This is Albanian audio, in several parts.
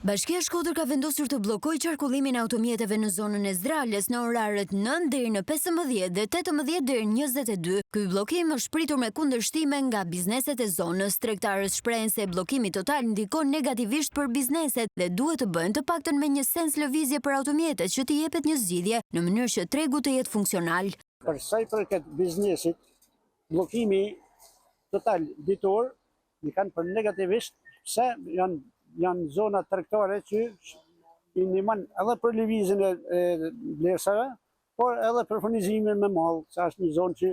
Bashkia e Shkodër ka vendosur të bllokojë qarkullimin e automjeteve në zonën e Zdrales në oraret 9 deri në 15 dhe 18 deri në 22. Ky bllokim është pritur me kundërshtime nga bizneset e zonës. Tregtarët shprehen se bllokimi total ndikon negativisht për bizneset dhe duhet të bëjnë të paktën me një sens lëvizje për automjetet që t'i jepet një zgjidhje në mënyrë që tregu të jetë funksional. Për sa i përket biznesit, bllokimi total ditor i kanë për negativisht pse janë zona tregtare që i ndihmon edhe për lëvizjen e vlersave, por edhe për furnizimin me mall, sa është një zonë që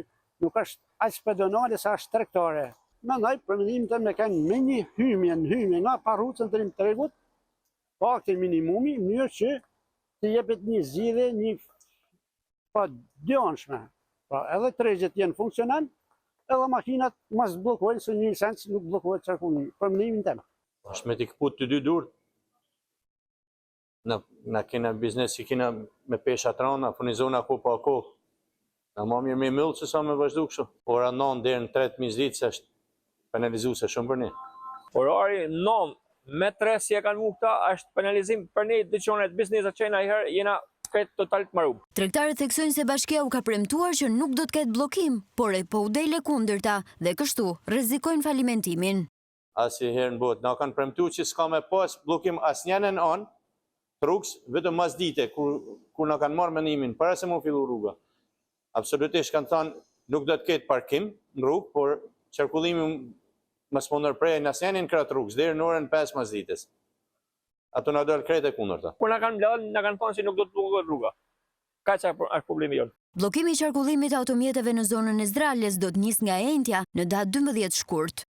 nuk është aq pedonale sa është tregtare. Mendoj për mendimin tim me kanë me një hyjje nga parrucën të tregut, pakti minimumi, në mënyrë që të jepet një zgjidhje, një pa dënshme. Pra edhe tregjet janë funksional, edhe makinat mos bllokojnë se një sens nuk bllokohet qarkullimi. Për mendimin tim. është me t'i këput të dy dur. Na kena biznes që kena me pesha trana, furnizona ko pa ko. Na ma mirë me mëllë që sa me vazhdu kështu. Ora 9 deri në 3 misditë se është penalizuese shumë për ne. Orari 9 me 3 si e kanë mu këta është penalizim për ne dyqanet bizneset që na herë jena këtë total të maru. Tregtarët theksojnë se bashkia u ka premtuar që nuk do të ketë bllokim, por po u dele kundërta dhe kështu rrezikojnë falimentimin. Asnjëherë në botë na kanë premtuar që s'ka me pas bllokim asnjënën anë rrugës vetëm mas dite kur na kanë marrë mendimin para se mu fillu rruga. Absolutisht kanë thënë nuk do të ketë parkim në rrugë, por qarkullimi mos mund ndërprejë në asnjënin krah rrugës deri në orën 5 mas ditës. Ato na dal krejt e kundërta. Kur na kanë lënë, na kanë thënë se nuk do të bllokohet rruga. Kaq është problemi jon. Bllokimi i qarkullimit të automjeteve në zonën e Zdrales do të nisë nga e njëjtja në datë 12 shkurt.